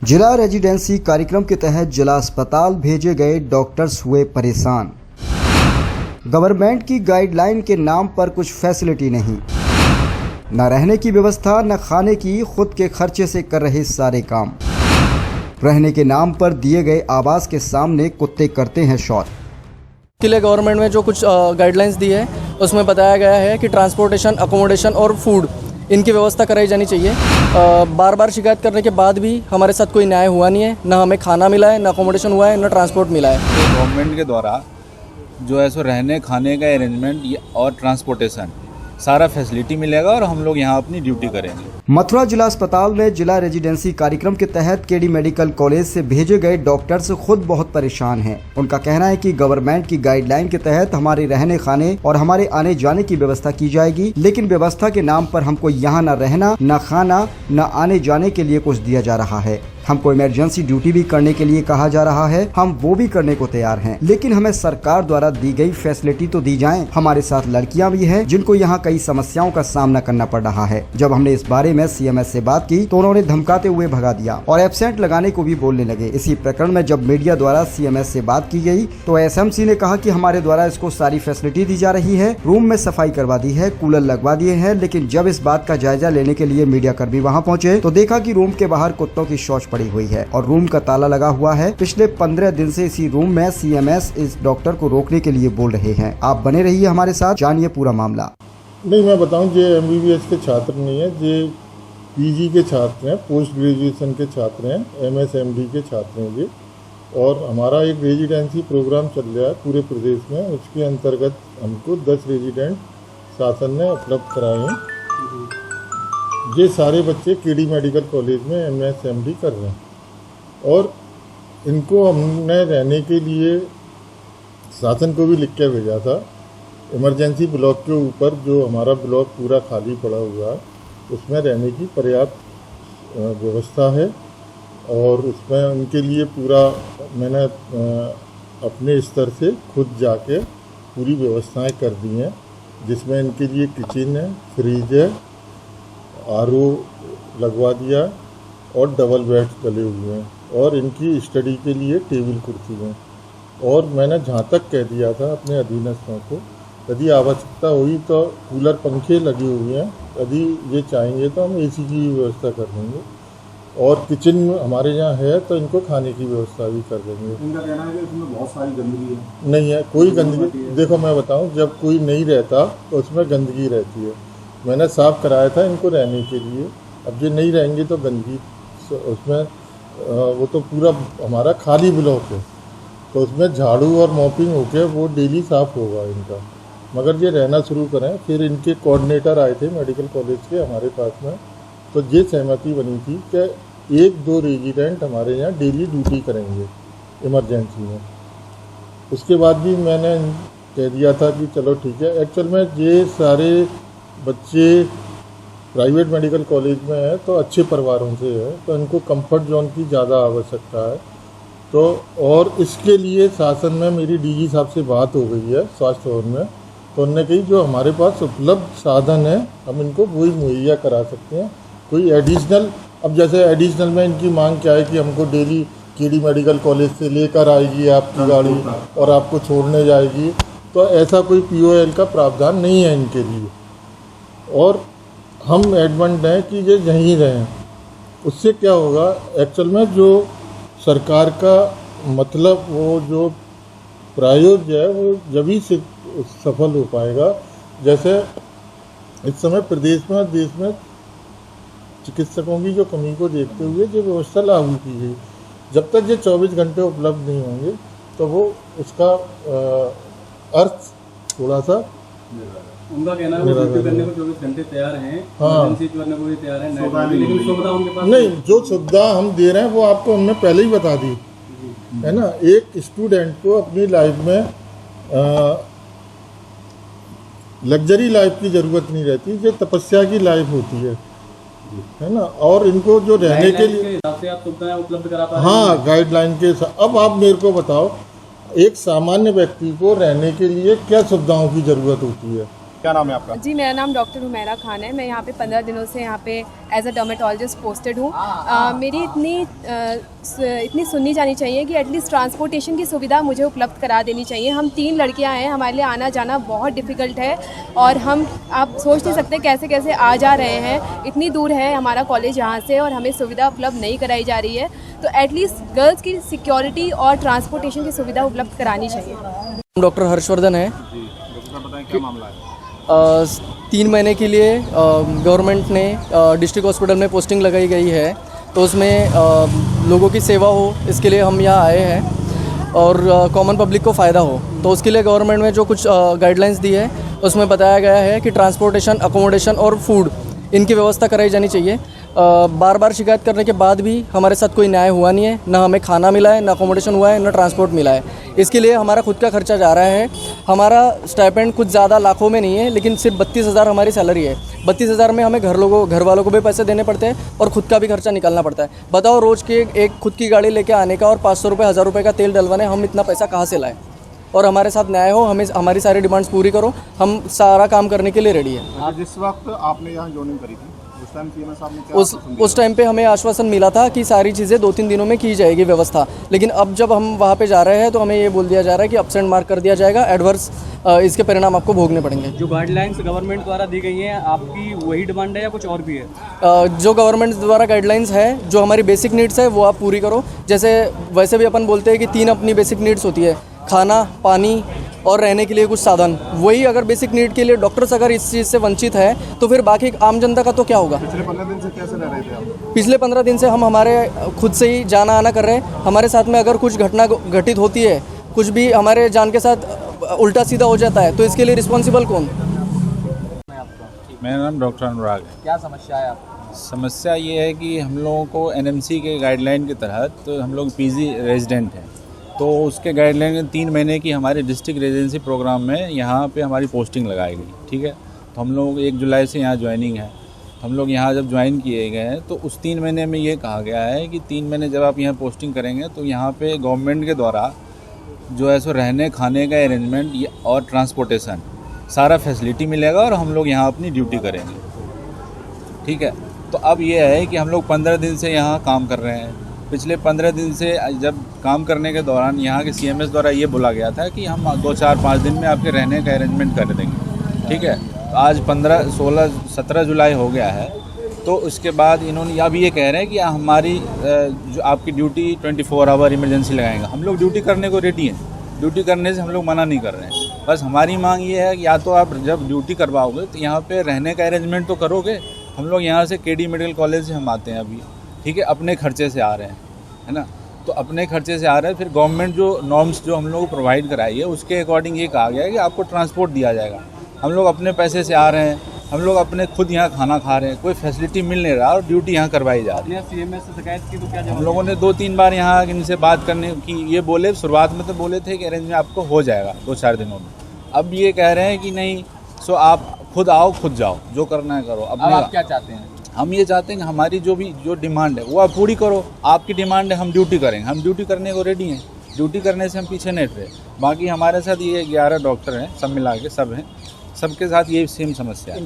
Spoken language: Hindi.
जिला रेजिडेंसी कार्यक्रम के तहत जिला अस्पताल भेजे गए डॉक्टर्स हुए परेशान। गवर्नमेंट की गाइडलाइन के नाम पर कुछ फैसिलिटी नहीं, न रहने की व्यवस्था न खाने की, खुद के खर्चे से कर रहे सारे काम। रहने के नाम पर दिए गए आवास के सामने कुत्ते करते हैं शौच। के लिए गवर्नमेंट में जो कुछ गाइडलाइंस दी है उसमें बताया गया है कि ट्रांसपोर्टेशन, अकोमोडेशन और फूड इनकी व्यवस्था कराई जानी चाहिए। बार बार शिकायत करने के बाद भी हमारे साथ कोई न्याय हुआ नहीं है, ना हमें खाना मिला है, ना अकोमोडेशन हुआ है, ना ट्रांसपोर्ट मिला है। गवर्नमेंट के द्वारा जो है सो रहने खाने का अरेंजमेंट और ट्रांसपोर्टेशन सारा फैसिलिटी मिलेगा और हम लोग यहाँ अपनी ड्यूटी करेंगे। मथुरा जिला अस्पताल में जिला रेजिडेंसी कार्यक्रम के तहत केडी मेडिकल कॉलेज से भेजे गए डॉक्टर्स खुद बहुत परेशान हैं। उनका कहना है कि गवर्नमेंट की गाइडलाइन के तहत हमारे रहने खाने और हमारे आने जाने की व्यवस्था की जाएगी, लेकिन व्यवस्था के नाम पर हमको यहाँ न रहना, न खाना, न आने जाने के लिए कुछ दिया जा रहा है। हमको इमरजेंसी ड्यूटी भी करने के लिए कहा जा रहा है, हम वो भी करने को तैयार हैं, लेकिन हमें सरकार द्वारा दी गई फैसिलिटी तो दी जाए। हमारे साथ लड़कियां भी हैं जिनको यहाँ कई समस्याओं का सामना करना पड़ रहा है। जब हमने इस बारे में सीएमएस से बात की तो उन्होंने धमकाते हुए भगा दिया और एब्सेंट लगाने को भी बोलने लगे। इसी प्रकरण में जब मीडिया द्वारा सीएमएस से बात की गई तो एसएमसी ने कहा कि हमारे द्वारा इसको सारी फैसिलिटी दी जा रही है, रूम में सफाई करवा दी है, कूलर लगवा दिए हैं, लेकिन जब इस बात का जायजा लेने के लिए मीडिया कर्मी वहाँ पहुँचे तो देखा कि रूम के बाहर कुत्तों की शौच पड़ी हुई है और रूम का ताला लगा हुआ है। पिछले 15 दिन से इसी रूम में सीएमएस इस डॉक्टर को रोकने के लिए बोल रहे हैं। आप बने रहिए हमारे साथ, जानिए पूरा मामला। नहीं, मैं बताऊं, ये एमबीबीएस के छात्र नहीं है, ये पीजी के छात्र हैं, पोस्ट ग्रेजुएशन के छात्र हैं, एमएसएमडी के छात्र हैं ये। और हमारा एक रेजिडेंसी प्रोग्राम चल रहा है पूरे प्रदेश में, उसके अंतर्गत हमको 10 रेजिडेंट शासन ने उपलब्ध कराए हैं। ये सारे बच्चे केडी मेडिकल कॉलेज में एमएसएमडी कर रहे हैं और इनको हमने रहने के लिए शासन को भी लिख के भेजा था। इमरजेंसी ब्लॉक के ऊपर जो हमारा ब्लॉक पूरा खाली पड़ा हुआ है उसमें रहने की पर्याप्त व्यवस्था है और उसमें उनके लिए पूरा मैंने अपने स्तर से खुद जाके पूरी व्यवस्थाएं कर दी हैं, जिसमें इनके लिए किचन है, फ्रिज है, आरओ लगवा दिया और डबल बेड डले हुए हैं और इनकी स्टडी के लिए टेबल कुर्सी है। और मैंने जहाँ तक कह दिया था अपने अधीनस्थों को, यदि आवश्यकता हुई तो कूलर पंखे लगे हुए हैं, यदि ये चाहेंगे तो हम एसी की व्यवस्था कर देंगे और किचन हमारे यहाँ है तो इनको खाने की व्यवस्था भी कर देंगे। इनका कहना है कि इसमें बहुत सारी गंदगी है। नहीं है, कोई गंदगी। देखो मैं बताऊँ, जब कोई नहीं रहता तो उसमें गंदगी रहती है। मैंने साफ कराया था इनको रहने के लिए, अब ये नहीं रहेंगे तो गंदगी उसमें, वो तो पूरा हमारा खाली ब्लॉक है तो उसमें झाड़ू और मॉपिंग होके वो डेली साफ होगा इनका। मगर ये रहना शुरू करें। फिर इनके कोऑर्डिनेटर आए थे मेडिकल कॉलेज के हमारे पास में, तो ये सहमति बनी थी कि 1-2 रेजिडेंट हमारे यहाँ डेली ड्यूटी करेंगे इमरजेंसी में। उसके बाद भी मैंने कह दिया था कि चलो ठीक है। एक्चुअल में ये सारे बच्चे प्राइवेट मेडिकल कॉलेज में है तो अच्छे परिवारों से है, तो इनको कंफर्ट जोन की ज़्यादा आवश्यकता है। तो और इसके लिए शासन में मेरी डीजी साहब से बात हो गई है स्वास्थ्य भवन में, तो उन्होंने कही जो हमारे पास उपलब्ध साधन है हम इनको वही मुहैया करा सकते हैं। कोई एडिशनल, अब जैसे एडिशनल में इनकी मांग क्या है कि हमको डेली केडी मेडिकल कॉलेज से लेकर आएगी आपकी गाड़ी और आपको छोड़ने जाएगी, तो ऐसा कोई पीओएल का प्रावधान नहीं है इनके लिए। और हम एडमेंट हैं कि ये यहीं रहें। उससे क्या होगा, एक्चुअल में जो सरकार का मतलब वो जो प्रायोज्य है वो जभी से सफल हो पाएगा। जैसे इस समय प्रदेश में, देश में चिकित्सकों की जो कमी को देखते हुए जो व्यवस्था लागू की गई, जब तक ये 24 घंटे उपलब्ध नहीं होंगे तो वो उसका अर्थ थोड़ा सा। उनका कहना है वो ड्यूटी करने को 24 घंटे तैयार हैं, इमरजेंसी करने को भी तैयार हैं, लेकिन सुविधा उनके पास नहीं। जो सुविधा हम दे रहे हैं वो आपको हमने पहले ही बता दी है ना। एक स्टूडेंट को अपनी लाइफ में लग्जरी लाइफ की ज़रूरत नहीं रहती, जो तपस्या की लाइफ होती है ना। और इनको जो रहने के लिए हिसाब से आप सुविधाएं उपलब्ध करा पा रहे हैं। हाँ, गाइडलाइन के साथ। अब आप मेरे को बताओ, एक सामान्य व्यक्ति को रहने के लिए क्या सुविधाओं की ज़रूरत होती है? क्या नाम है आपका? जी, मेरा नाम डॉक्टर हुमैरा खान है। मैं यहाँ पे 15 दिनों से यहाँ पे एज अ डर्मेटोलॉजिस्ट पोस्टेड हूँ। मेरी इतनी सुननी जानी चाहिए कि एटलीस्ट ट्रांसपोर्टेशन की सुविधा मुझे उपलब्ध करा देनी चाहिए। हम 3 लड़कियाँ हैं, हमारे लिए आना जाना बहुत डिफ़िकल्ट है और आप सोच नहीं सकते कैसे कैसे आ जा रहे हैं। इतनी दूर है हमारा कॉलेज यहाँ से और हमें सुविधा उपलब्ध नहीं कराई जा रही है। तो एटलीस्ट गर्ल्स की सिक्योरिटी और ट्रांसपोर्टेशन की सुविधा उपलब्ध करानी चाहिए। डॉक्टर हर्षवर्धन है। जी, डॉक्टर साहब बताएं क्या मामला है? 3 महीने के लिए गवर्नमेंट ने डिस्ट्रिक्ट हॉस्पिटल में पोस्टिंग लगाई गई है, तो उसमें लोगों की सेवा हो इसके लिए हम यहाँ आए हैं और कॉमन पब्लिक को फ़ायदा हो। तो उसके लिए गवर्नमेंट में जो कुछ गाइडलाइंस दी है उसमें बताया गया है कि ट्रांसपोर्टेशन, अकोमोडेशन और फूड इनकी व्यवस्था कराई जानी चाहिए। बार बार शिकायत करने के बाद भी हमारे साथ कोई न्याय हुआ नहीं है, ना हमें खाना मिला है, ना अकोमोडेशन हुआ है, ना ट्रांसपोर्ट मिला है। इसके लिए हमारा खुद का खर्चा जा रहा है। हमारा स्टाइपेंड कुछ ज़्यादा लाखों में नहीं है, लेकिन सिर्फ 32,000 हमारी सैलरी है। 32,000 में हमें घर वालों को भी पैसे देने पड़ते हैं और खुद का भी खर्चा निकालना पड़ता है। बताओ, रोज़ के एक खुद की गाड़ी लेके आने का और 500 रुपये 1000 रुपये का तेल डलवाने, हम इतना पैसा कहाँ से लाएँ? और हमारे साथ न्याय हो, हमें हमारी सारी डिमांड्स पूरी करो, हम सारा काम करने के लिए रेडी हैं। आप जिस वक्त आपने यहाँ ज्वाइनिंग करी थी उस टाइम सीएम साहब ने क्या उस टाइम पे हमें आश्वासन मिला था कि सारी चीज़ें 2-3 दिनों में की जाएगी व्यवस्था, लेकिन अब जब हम वहाँ पे जा रहे हैं तो हमें ये बोल दिया जा रहा है कि एब्सेंट मार्क कर दिया जाएगा, एडवर्स इसके परिणाम आपको भोगने पड़ेंगे। जो गाइडलाइंस गवर्नमेंट द्वारा दी गई हैं, आपकी वही डिमांड है या कुछ और भी है? जो गवर्नमेंट द्वारा गाइडलाइंस है, जो हमारी बेसिक नीड्स है वो आप पूरी करो। जैसे वैसे भी अपन बोलते हैं कि 3 अपनी बेसिक नीड्स होती है, खाना, पानी और रहने के लिए कुछ साधन। वही अगर बेसिक नीड के लिए डॉक्टर्स अगर इस चीज़ से वंचित है तो फिर बाकी आम जनता का तो क्या होगा? पिछले 15 दिन से कैसे रह रहे थे आप? पिछले 15 दिन से हम हमारे खुद से ही जाना आना कर रहे हैं। हमारे साथ में अगर कुछ घटना घटित होती है, कुछ भी हमारे जान के साथ उल्टा सीधा हो जाता है, तो इसके लिए रिस्पॉन्सिबल कौन? मेरा नाम डॉक्टर अनुराग है। क्या समस्या है आपकी? समस्या ये है कि हम लोगों को एनएमसी के गाइडलाइन के तहत तो हम लोग पीजी रेजिडेंट हैं, तो उसके गाइडलाइन 3 महीने की हमारे डिस्ट्रिक्ट रेजिडेंसी प्रोग्राम में यहाँ पे हमारी पोस्टिंग लगाई गई। ठीक है, तो हम लोग 1 जुलाई से यहाँ ज्वाइनिंग है। हम लोग यहाँ जब ज्वाइन किए गए हैं तो उस 3 महीने में ये कहा गया है कि 3 महीने जब आप यहाँ पोस्टिंग करेंगे तो यहाँ पे गवर्नमेंट के द्वारा जो है सो रहने खाने का अरेंजमेंट और ट्रांसपोर्टेशन सारा फैसिलिटी मिलेगा और हम लोग यहाँ अपनी ड्यूटी करेंगे। ठीक है, तो अब ये है कि हम लोग 15 दिन से यहाँ काम कर रहे हैं। पिछले 15 दिन से जब काम करने के दौरान यहाँ के CMS द्वारा ये बोला गया था कि हम 2, 4, 5 दिन में आपके रहने का अरेंजमेंट कर देंगे। ठीक है, तो आज 15, 16, 17 जुलाई हो गया है, तो उसके बाद इन्होंने अब ये कह रहे हैं कि हमारी जो आपकी ड्यूटी 24 आवर इमरजेंसी लगाएंगे। हम लोग ड्यूटी करने को रेडी हैं, ड्यूटी करने से हम लोग मना नहीं कर रहे हैं। बस हमारी मांग ये है कि या तो आप जब ड्यूटी करवाओगे तो यहाँ पे रहने का अरेंजमेंट तो करोगे। हम लोग यहाँ से KD मेडिकल कॉलेज से हम आते हैं अभी, ठीक है, अपने खर्चे से आ रहे हैं, है ना, तो अपने खर्चे से आ रहे हैं। फिर गवर्नमेंट जो नॉर्म्स जो हम लोग को प्रोवाइड कराई है उसके अकॉर्डिंग ये कहा गया है कि आपको ट्रांसपोर्ट दिया जाएगा। हम लोग अपने पैसे से आ रहे हैं, हम लोग अपने खुद यहाँ खाना खा रहे हैं, कोई फैसिलिटी मिल नहीं रहा और ड्यूटी यहाँ करवाई जा रही है। CMS से शिकायत की तो क्या जवाब? हम लोगों ने 2-3 बार यहाँ इनसे बात करने की ये बोले, शुरुआत में तो बोले थे कि अरेंजमेंट आपको हो जाएगा 2-4 दिनों में। अब ये कह रहे हैं कि नहीं, सो आप खुद आओ, खुद जाओ, जो करना है करो। अब आप क्या चाहते हैं? हम ये चाहते हैं कि हमारी जो डिमांड है वो आप पूरी करो। आपकी डिमांड है हम ड्यूटी करेंगे, हम ड्यूटी करने को रेडी हैं, ड्यूटी करने से हम पीछे नहीं रहे। बाकी हमारे साथ ये 11 डॉक्टर हैं, सब मिला के सब हैं, सबके साथ ये सेम समस्या है।